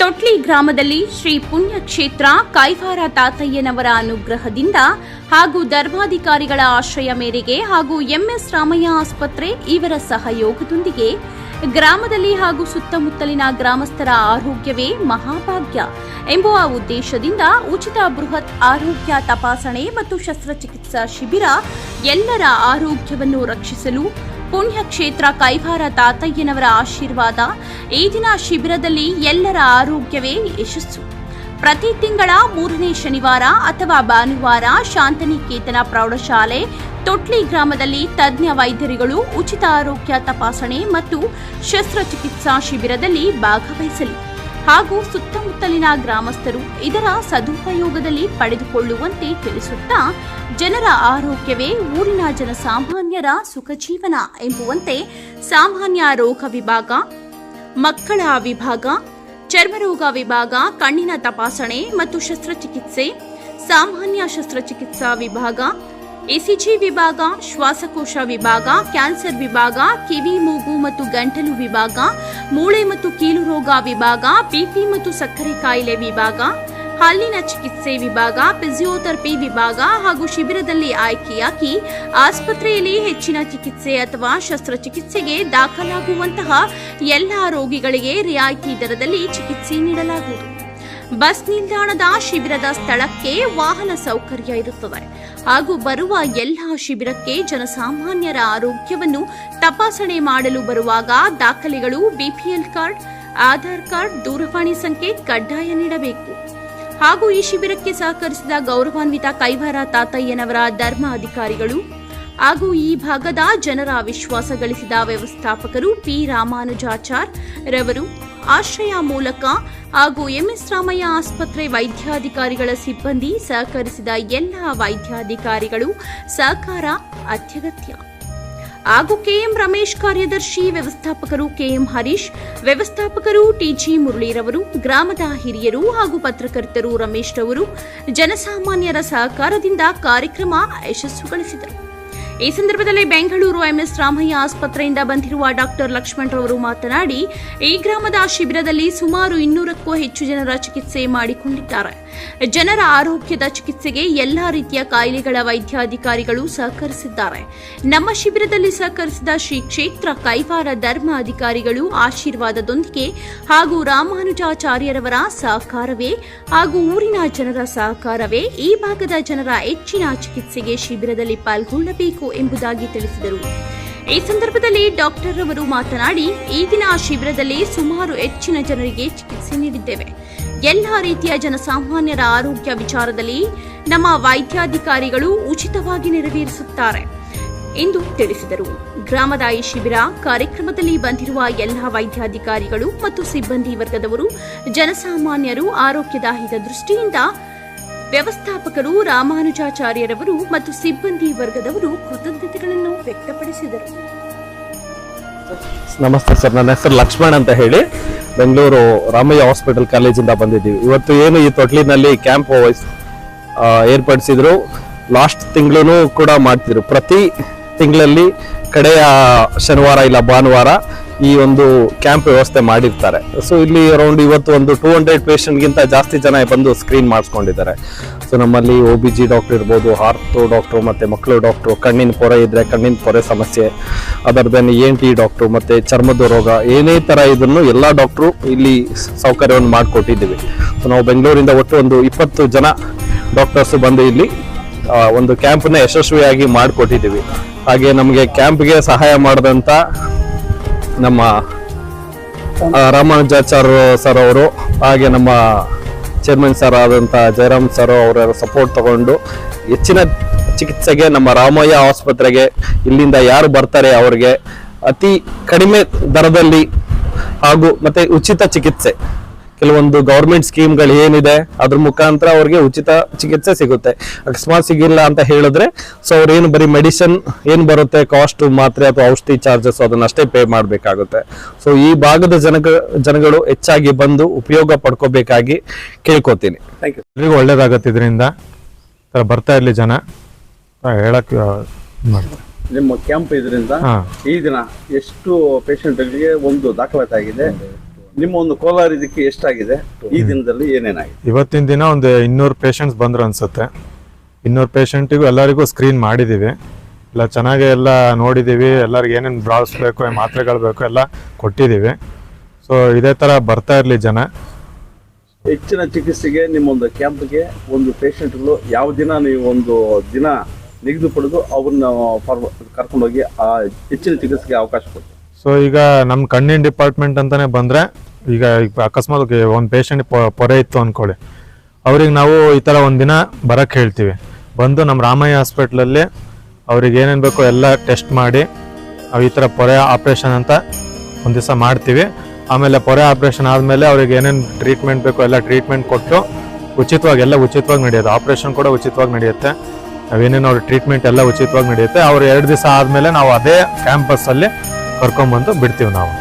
ತೊಟ್ಲಿ ಗ್ರಾಮದಲ್ಲಿ ಶ್ರೀ ಪುಣ್ಯಕ್ಷೇತ್ರ ಕೈವಾರ ತಾತಯ್ಯನವರ ಅನುಗ್ರಹದಿಂದ ಹಾಗೂ ಧರ್ಮಾಧಿಕಾರಿಗಳ ಆಶ್ರಯ ಮೇರೆಗೆ ಹಾಗೂ ಎಂಎಸ್ ರಾಮಯ್ಯ ಆಸ್ಪತ್ರೆ ಇವರ ಸಹಯೋಗದೊಂದಿಗೆ ಗ್ರಾಮದಲ್ಲಿ ಹಾಗೂ ಸುತ್ತಮುತ್ತಲಿನ ಗ್ರಾಮಸ್ಥರ ಆರೋಗ್ಯವೇ ಮಹಾಭಾಗ್ಯ ಎಂಬುವ ಉದ್ದೇಶದಿಂದ ಉಚಿತ ಬೃಹತ್ ಆರೋಗ್ಯ ತಪಾಸಣೆ ಮತ್ತು ಶಸ್ತ್ರಚಿಕಿತ್ಸಾ ಶಿಬಿರ ಎಲ್ಲರ ಆರೋಗ್ಯವನ್ನು ರಕ್ಷಿಸಲು ಪುಣ್ಯಕ್ಷೇತ್ರ ಕೈವಾರ ತಾತಯ್ಯನವರ ಆಶೀರ್ವಾದ. ಈ ದಿನ ಶಿಬಿರದಲ್ಲಿ ಎಲ್ಲರ ಆರೋಗ್ಯವೇ ಯಶಸ್ಸು. ಪ್ರತಿ ತಿಂಗಳ 3ನೇ ಶನಿವಾರ ಅಥವಾ ಭಾನುವಾರ ಶಾಂತನಿಕೇತನ ಪ್ರೌಢಶಾಲೆ ತೊಟ್ಲಿ ಗ್ರಾಮದಲ್ಲಿ ತಜ್ಞ ವೈದ್ಯರುಗಳು ಉಚಿತ ಆರೋಗ್ಯ ತಪಾಸಣೆ ಮತ್ತು ಶಸ್ತ್ರಚಿಕಿತ್ಸಾ ಶಿಬಿರದಲ್ಲಿ ಭಾಗವಹಿಸಲಿ ಹಾಗೂ ಸುತ್ತಮುತ್ತಲಿನ ಗ್ರಾಮಸ್ಥರು ಇದರ ಸದುಪಯೋಗದಲ್ಲಿ ಪಡೆದುಕೊಳ್ಳುವಂತೆ ತಿಳಿಸುತ್ತಾ, ಜನರ ಆರೋಗ್ಯವೇ ಊರಿನ ಜನಸಾಮಾನ್ಯರ ಸುಖ ಜೀವನ ಎಂಬುವಂತೆ ಸಾಮಾನ್ಯ ರೋಗ ವಿಭಾಗ, ಮಕ್ಕಳ ವಿಭಾಗ, ಚರ್ಮರೋಗ ವಿಭಾಗ, ಕಣ್ಣಿನ ತಪಾಸಣೆ ಮತ್ತು ಶಸ್ತ್ರಚಿಕಿತ್ಸೆ, ಸಾಮಾನ್ಯ ಶಸ್ತ್ರಚಿಕಿತ್ಸಾ ವಿಭಾಗ, ಎಸಿಜಿ ವಿಭಾಗ, ಶ್ವಾಸಕೋಶ ವಿಭಾಗ, ಕ್ಯಾನ್ಸರ್ ವಿಭಾಗ, ಕಿವಿ, ಮೂಗು ಮತ್ತು ಗಂಟಲು ವಿಭಾಗ, ಮೂಳೆ ಮತ್ತು ಕೀಲು ರೋಗ ವಿಭಾಗ, ಬಿಪಿ ಮತ್ತು ಸಕ್ಕರೆ ಕಾಯಿಲೆ ವಿಭಾಗ, ಹಲ್ಲಿನ ಚಿಕಿತ್ಸೆ ವಿಭಾಗ, ಫಿಸಿಯೋಥೆರಪಿ ವಿಭಾಗ ಹಾಗೂ ಶಿಬಿರದಲ್ಲಿ ಆಯ್ಕೆಯಾಗಿ ಆಸ್ಪತ್ರೆಯಲ್ಲಿ ಹೆಚ್ಚಿನ ಚಿಕಿತ್ಸೆ ಅಥವಾ ಶಸ್ತ್ರಚಿಕಿತ್ಸೆಗೆ ದಾಖಲಾಗುವಂತಹ ಎಲ್ಲ ರೋಗಿಗಳಿಗೆ ರಿಯಾಯಿತಿ ದರದಲ್ಲಿ ಚಿಕಿತ್ಸೆ ನೀಡಲಾಗುವುದು. ಬಸ್ ನಿಲ್ದಾಣದ ಶಿಬಿರದ ಸ್ಥಳಕ್ಕೆ ವಾಹನ ಸೌಕರ್ಯ ಇರುತ್ತದೆ ಹಾಗೂ ಬರುವ ಎಲ್ಲ ಶಿಬಿರಕ್ಕೆ ಜನಸಾಮಾನ್ಯರ ಆರೋಗ್ಯವನ್ನು ತಪಾಸಣೆ ಮಾಡಲು ಬರುವಾಗ ದಾಖಲೆಗಳು, ಬಿಪಿಎಲ್ ಕಾರ್ಡ್, ಆಧಾರ್ ಕಾರ್ಡ್, ದೂರವಾಣಿ ಸಂಖ್ಯೆ ಕಡ್ಡಾಯ ನೀಡಬೇಕು ಹಾಗೂ ಈ ಶಿಬಿರಕ್ಕೆ ಸಹಕರಿಸಿದ ಗೌರವಾನ್ವಿತ ಕೈವಾರ ತಾತಯ್ಯನವರ ಧರ್ಮ ಅಧಿಕಾರಿಗಳು ಹಾಗೂ ಈ ಭಾಗದ ಜನರ ವಿಶ್ವಾಸ ಗಳಿಸಿದ ವ್ಯವಸ್ಥಾಪಕರು ಪಿ ರಾಮಾನುಜಾಚಾರ್ ರವರು ಆಶ್ರಯ ಮೂಲಕ ಹಾಗೂ ಎಂಎಸ್ ರಾಮಯ್ಯ ಆಸ್ಪತ್ರೆ ವೈದ್ಯಾಧಿಕಾರಿಗಳ ಸಿಬ್ಬಂದಿ ಸಹಕರಿಸಿದ ಎಲ್ಲ ವೈದ್ಯಾಧಿಕಾರಿಗಳು ಸಹಕಾರ ಅತ್ಯಗತ್ಯ ಹಾಗೂ ಕೆಎಂ ರಮೇಶ್ ಕಾರ್ಯದರ್ಶಿ, ವ್ಯವಸ್ಥಾಪಕರು ಕೆಎಂ ಹರೀಶ್, ವ್ಯವಸ್ಥಾಪಕರು ಟಿಜಿ ಮುರಳೀರವರು, ಗ್ರಾಮದ ಹಿರಿಯರು ಹಾಗೂ ಪತ್ರಕರ್ತರು ರಮೇಶ್ ರವರು ಜನಸಾಮಾನ್ಯರ ಸಹಕಾರದಿಂದ ಕಾರ್ಯಕ್ರಮ ಯಶಸ್ಸುಗೊಳಿಸಿದರು. ಈ ಸಂದರ್ಭದಲ್ಲಿ ಬೆಂಗಳೂರು ಎಂಎಸ್ ರಾಮಯ್ಯ ಆಸ್ಪತ್ರೆಯಿಂದ ಬಂದಿರುವ ಡಾಕ್ಟರ್ ಲಕ್ಷ್ಮಣ್ ರವರು ಮಾತನಾಡಿ, ಈ ಗ್ರಾಮದ ಶಿಬಿರದಲ್ಲಿ ಸುಮಾರು 200ಕ್ಕೂ ಹೆಚ್ಚು ಜನರ ಚಿಕಿತ್ಸೆ ಮಾಡಿಕೊಂಡಿದ್ದಾರೆ. ಜನರ ಆರೋಗ್ಯದ ಚಿಕಿತ್ಸೆಗೆ ಎಲ್ಲಾ ರೀತಿಯ ಕಾಯಿಲೆಗಳ ವೈದ್ಯಾಧಿಕಾರಿಗಳು ಸಹಕರಿಸಿದ್ದಾರೆ. ನಮ್ಮ ಶಿಬಿರದಲ್ಲಿ ಸಹಕರಿಸಿದ ಶ್ರೀ ಕ್ಷೇತ್ರ ಕೈವಾರ ಧರ್ಮ ಅಧಿಕಾರಿಗಳು ಆಶೀರ್ವಾದದೊಂದಿಗೆ ಹಾಗೂ ರಾಮಾನುಜಾಚಾರ್ಯರವರ ಸಹಕಾರವೇ ಹಾಗೂ ಊರಿನ ಜನರ ಸಹಕಾರವೇ ಈ ಭಾಗದ ಜನರ ಹೆಚ್ಚಿನ ಚಿಕಿತ್ಸೆಗೆ ಶಿಬಿರದಲ್ಲಿ ಪಾಲ್ಗೊಳ್ಳಬೇಕು ಎಂಬುದಾಗಿ ತಿಳಿಸಿದರು. ಈ ಸಂದರ್ಭದಲ್ಲಿ ಡಾಕ್ಟರ್ ಅವರು ಮಾತನಾಡಿ, ಈ ದಿನ ಶಿಬಿರದಲ್ಲಿ ಸುಮಾರು ಹೆಚ್ಚಿನ ಜನರಿಗೆ ಚಿಕಿತ್ಸೆ ನೀಡಿದ್ದೇವೆ. ಎಲ್ಲ ರೀತಿಯ ಜನಸಾಮಾನ್ಯರ ಆರೋಗ್ಯ ವಿಚಾರದಲ್ಲಿ ನಮ್ಮ ವೈದ್ಯಾಧಿಕಾರಿಗಳು ಉಚಿತವಾಗಿ ನೆರವೇರಿಸುತ್ತಾರೆ ಎಂದು ತಿಳಿಸಿದರು. ಗ್ರಾಮದ ಈ ಶಿಬಿರ ಕಾರ್ಯಕ್ರಮದಲ್ಲಿ ಬಂದಿರುವ ಎಲ್ಲ ವೈದ್ಯಾಧಿಕಾರಿಗಳು ಮತ್ತು ಸಿಬ್ಬಂದಿ ವರ್ಗದವರು ಜನಸಾಮಾನ್ಯರು ಆರೋಗ್ಯದ ಹಿತದೃಷ್ಟಿಯಿಂದ ವ್ಯವಸ್ಥಾಪಕರು ರಾಮಾನುಜಾಚಾರ್ಯರವರು ಮತ್ತು ಸಿಬ್ಬಂದಿ ವರ್ಗದವರು ಕೃತಜ್ಞತೆಗಳನ್ನು ವ್ಯಕ್ತಪಡಿಸಿದರು. ನಮಸ್ತೆ ಸರ್, ನನ್ನ ಹೆಸರು ಲಕ್ಷ್ಮಣ್ ಅಂತ ಹೇಳಿ ಬೆಂಗಳೂರು ರಾಮಯ್ಯ ಹಾಸ್ಪಿಟಲ್ ಕಾಲೇಜಿಂದ ಬಂದಿದ್ದೀವಿ. ಇವತ್ತು ಏನು ಈ ತೊಟ್ಲಿನಲ್ಲಿ ಕ್ಯಾಂಪ್ ಏರ್ಪಡಿಸಿದ್ರು, ಲಾಸ್ಟ್ ತಿಂಗಳು ಕೂಡ ಮಾಡ್ತಿದ್ರು. ಪ್ರತಿ ತಿಂಗಳಲ್ಲಿ ಕಡೆಯ ಶನಿವಾರ ಇಲ್ಲ ಭಾನುವಾರ ಈ ಒಂದು ಕ್ಯಾಂಪ್ ವ್ಯವಸ್ಥೆ ಮಾಡಿರ್ತಾರೆ. ಸೊ ಇಲ್ಲಿ ಅರೌಂಡ್ ಇವತ್ತು ಒಂದು 200 ಪೇಷಂಟ್ಗಿಂತ ಜಾಸ್ತಿ ಜನ ಬಂದು ಸ್ಕ್ರೀನ್ ಮಾಡಿಸ್ಕೊಂಡಿದ್ದಾರೆ. ಸೊ ನಮ್ಮಲ್ಲಿ OBG ಡಾಕ್ಟರ್ ಇರ್ಬೋದು, ಹಾರ್ಟ್ ಡಾಕ್ಟ್ರು ಮತ್ತು ಮಕ್ಕಳು ಡಾಕ್ಟ್ರು, ಕಣ್ಣಿನ ಪೊರೆ ಇದ್ದರೆ ಕಣ್ಣಿನ ಪೊರೆ ಸಮಸ್ಯೆ, ಅದರ್ ದೆನ್ ENT ಡಾಕ್ಟ್ರು ಮತ್ತು ಚರ್ಮದ ರೋಗ, ಏನೇ ಥರ ಇದನ್ನು ಎಲ್ಲ ಡಾಕ್ಟ್ರು ಇಲ್ಲಿ ಸೌಕರ್ಯವನ್ನು ಮಾಡಿಕೊಟ್ಟಿದ್ದೀವಿ. ಸೊ ನಾವು ಬೆಂಗಳೂರಿಂದ ಒಟ್ಟು ಒಂದು 20 ಜನ ಡಾಕ್ಟರ್ಸು ಬಂದು ಇಲ್ಲಿ ಒಂದು ಕ್ಯಾಂಪನ್ನ ಯಶಸ್ವಿಯಾಗಿ ಮಾಡಿಕೊಟ್ಟಿದ್ದೀವಿ. ಹಾಗೆ ನಮಗೆ ಕ್ಯಾಂಪ್ಗೆ ಸಹಾಯ ಮಾಡಿದಂಥ ನಮ್ಮ ರಾಮಾನುಜಾಚಾರ್ಯ ಸರ್ ಅವರು, ಹಾಗೆ ನಮ್ಮ ಚೇರ್ಮನ್ ಸರ್ ಆದಂಥ ಜಯರಾಮ್ ಸರ್ ಅವರ ಸಪೋರ್ಟ್ ತಗೊಂಡು ಹೆಚ್ಚಿನ ಚಿಕಿತ್ಸೆಗೆ ನಮ್ಮ ರಾಮಯ್ಯ ಆಸ್ಪತ್ರೆಗೆ ಇಲ್ಲಿಂದ ಯಾರು ಬರ್ತಾರೆ ಅವರಿಗೆ ಅತಿ ಕಡಿಮೆ ದರದಲ್ಲಿ ಹಾಗೂ ಮತ್ತೆ ಉಚಿತ ಚಿಕಿತ್ಸೆ, ಕೆಲವೊಂದು ಗೌರ್ಮೆಂಟ್ ಸ್ಕೀಮ್ಗಳು ಏನಿದೆ ಅದ್ರ ಮುಖಾಂತರ ಅವ್ರಿಗೆ ಉಚಿತ ಚಿಕಿತ್ಸೆ ಸಿಗುತ್ತೆ. ಅಕಸ್ಮಾತ್ ಸಿಗಿಲ್ಲ ಅಂತ ಹೇಳಿದ್ರೆ ಸೊ ಅವ್ರೇನು ಬರೀ ಮೆಡಿಸಿನ್ ಏನು ಬರುತ್ತೆ ಕಾಸ್ಟ್, ಮಾತ್ರೆ ಅಥವಾ ಔಷಧಿ ಚಾರ್ಜಸ್ ಅದನ್ನಷ್ಟೇ ಪೇ ಮಾಡಬೇಕಾಗುತ್ತೆ. ಸೊ ಈ ಭಾಗದ ಜನಗಳು ಹೆಚ್ಚಾಗಿ ಬಂದು ಉಪಯೋಗ ಪಡ್ಕೋಬೇಕಾಗಿ ಕೇಳ್ಕೊತೀನಿ. Thank you. ಎಲ್ರಿಗೂ ಒಳ್ಳೇದಾಗತ್ತೆ ಇದರಿಂದ, ಬರ್ತಾ ಇರಲಿ ಜನ ಹೇಳಕ್ ಮಾಡ್ತಾರೆ. ನಿಮ್ಮ ಕ್ಯಾಂಪ್ ಇದರಿಂದ ಈ ದಿನ ಎಷ್ಟು ಪೇಷಂಟ್ಗಳಿಗೆ ಒಂದು ದಾಖಲಾತಿ ಆಗಿದೆ? ನಿಮ್ಮ ಒಂದು ಕೋಲಾರ ಇದಕ್ಕೆ ಎಷ್ಟಾಗಿದೆ, ಈ ದಿನದಲ್ಲಿ ಏನೇನಾಗಿದೆ? ಇವತ್ತಿನ ದಿನ ಒಂದು 200 ಪೇಷಂಟ್ಸ್ ಬಂದ್ರು ಅನ್ಸುತ್ತೆ. 200 ಪೇಷಂಟಿಗೂ ಎಲ್ಲರಿಗೂ ಸ್ಕ್ರೀನ್ ಮಾಡಿದ್ದೀವಿ, ಎಲ್ಲ ಚೆನ್ನಾಗಿ ಎಲ್ಲ ನೋಡಿದ್ದೀವಿ. ಎಲ್ಲರಿಗೆ ಏನೇನು ಡ್ರಾಪ್ಸ್ ಬೇಕು, ಮಾತ್ರೆಗಳು ಬೇಕು ಎಲ್ಲ ಕೊಟ್ಟಿದ್ದೀವಿ. ಸೊ ಇದೇ ಥರ ಬರ್ತಾ ಇರಲಿ ಜನ. ಹೆಚ್ಚಿನ ಚಿಕಿತ್ಸೆಗೆ ನಿಮ್ಮೊಂದು ಕ್ಯಾಂಪ್ಗೆ ಒಂದು ಪೇಷಂಟ್ಗಳು ಯಾವ ದಿನ ನೀವು ಒಂದು ದಿನ ನಿಗದಿ ಪಡೆದು ಅವ್ರನ್ನ ಕರ್ಕೊಂಡೋಗಿ ಆ ಹೆಚ್ಚಿನ ಚಿಕಿತ್ಸೆಗೆ ಅವಕಾಶ ಕೊಡ್ತೀವಿ. ಸೊ ಈಗ ನಮ್ಮ ಕಣ್ಣಿನ ಡಿಪಾರ್ಟ್ಮೆಂಟ್ ಅಂತಾನೆ ಬಂದರೆ, ಈಗ ಅಕಸ್ಮಾತ್ ಒಂದು ಪೇಷಂಟ್ ಪೊರೆ ಇತ್ತು ಅಂದ್ಕೊಳ್ಳಿ, ಅವ್ರಿಗೆ ನಾವು ಈ ಥರ ಒಂದು ದಿನ ಬರೋಕ್ಕೆ ಹೇಳ್ತೀವಿ. ಬಂದು ನಮ್ಮ ರಾಮಯ್ಯ ಹಾಸ್ಪಿಟ್ಲಲ್ಲಿ ಅವ್ರಿಗೆ ಏನೇನು ಬೇಕೋ ಎಲ್ಲ ಟೆಸ್ಟ್ ಮಾಡಿ ಈ ಥರ ಪೊರೆ ಆಪ್ರೇಷನ್ ಅಂತ ಒಂದು ದಿವಸ ಮಾಡ್ತೀವಿ. ಆಮೇಲೆ ಪೊರೆ ಆಪ್ರೇಷನ್ ಆದಮೇಲೆ ಅವ್ರಿಗೆ ಏನೇನು ಟ್ರೀಟ್ಮೆಂಟ್ ಬೇಕೋ ಎಲ್ಲ ಟ್ರೀಟ್ಮೆಂಟ್ ಕೊಟ್ಟು ಉಚಿತವಾಗಿ ನಡೆಯುತ್ತೆ. ಆಪ್ರೇಷನ್ ಕೂಡ ಉಚಿತವಾಗಿ ನಡೆಯುತ್ತೆ. ನಾವೇನೇನು ಅವ್ರ ಟ್ರೀಟ್ಮೆಂಟ್ ಎಲ್ಲ ಉಚಿತವಾಗಿ ನಡೆಯುತ್ತೆ. ಅವ್ರು 2 ದಿವಸ ಆದಮೇಲೆ ನಾವು ಅದೇ ಕ್ಯಾಂಪಸ್ಸಲ್ಲಿ ಕರ್ಕೊಂಡ್ಬಂದು ಬಿಡ್ತೀವಿ ನಾವು.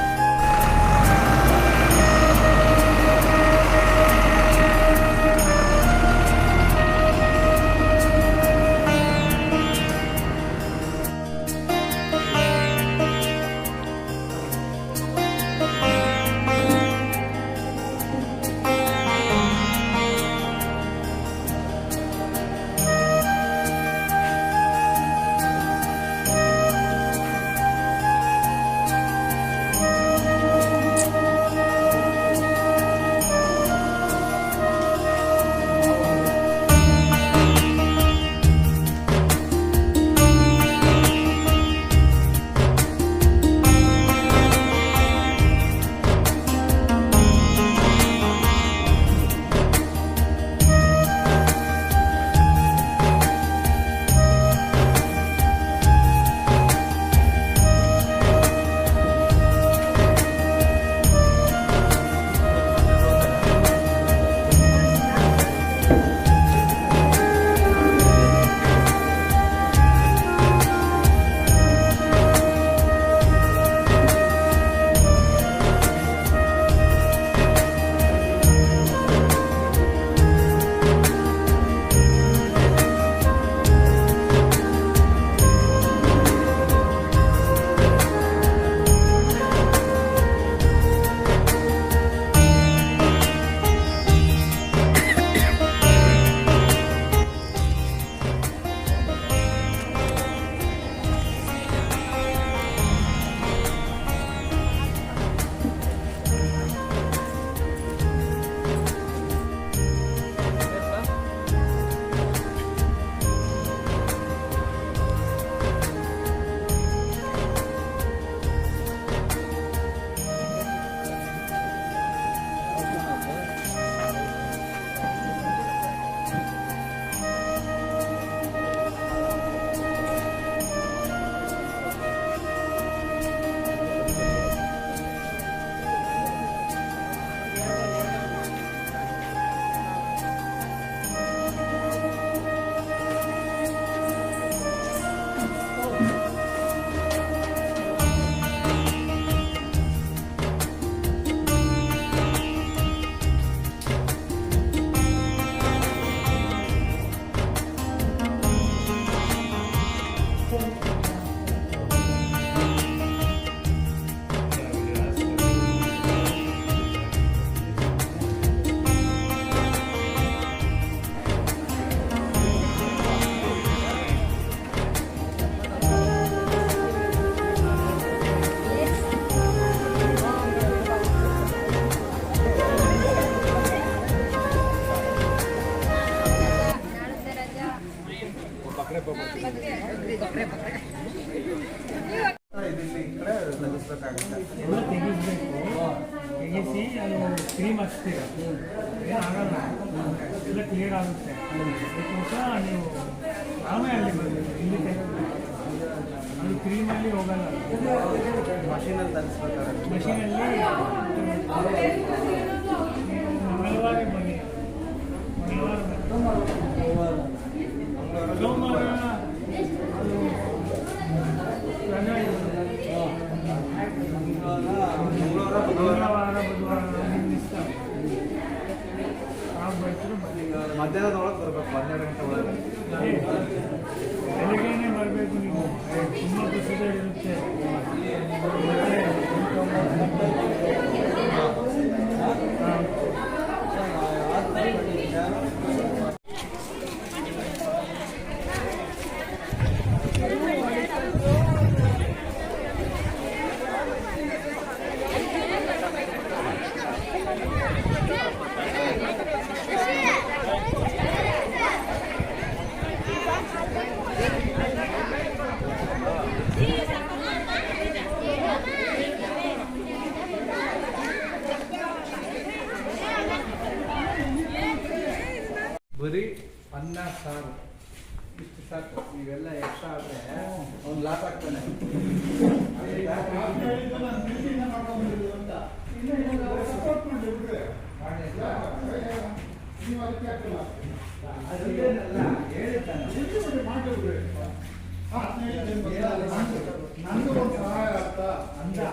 ತೆಗಿಸಿ ಅದು ಕ್ರೀಮ್ ಹಚ್ತೀರ ಏನಾಗಲ್ಲ ಎಲ್ಲ ಕ್ಲಿಯರ್ ಆಗುತ್ತೆ. ಅದಕ್ಕೋಸ್ಕರ ನೀವು ರಾಮಯ್ಯಲ್ಲಿ ಬರಬೇಕು, ಇಲ್ಲಿ ಅದು ಕ್ರೀಮಲ್ಲಿ ಹೋಗಲ್ಲ, ಮಷೀನಲ್ಲಿ ತರಿಸ್ಬೇಕಾದ್ರೆ. ಮಷೀನಲ್ಲಿ ಮಂಗಳವಾರ ಬನ್ನಿ, ಸೋಮವಾರ ಅದು ಮಂಗಳವಾರ ಬುಧವಾರ ನಿಮ್ಮ ಇಷ್ಟ. ಮಧ್ಯಾಹ್ನದೊಳಗೆ ಬರಬೇಕು, 12 ಗಂಟೆ ಒಳಗೆ. ಬೆಳಗ್ಗೆನೇ ಬರಬೇಕು ನೀವು, ತುಂಬ ಪ್ರೊಸೀಜರ್ ಇರುತ್ತೆ. ಬರೀ ಅನ್ನ ಸಾರು ಇಷ್ಟು ಸಾಕು. ನೀವೆಲ್ಲ ಎಕ್ಸ್ಟ್ರಾ ಆದರೆ ಅವ್ನು ಲಾಸ್ ಆಗ್ತಾನೆ. ನಂದು ಒಂದು ಸಹಾಯ ಅಂತ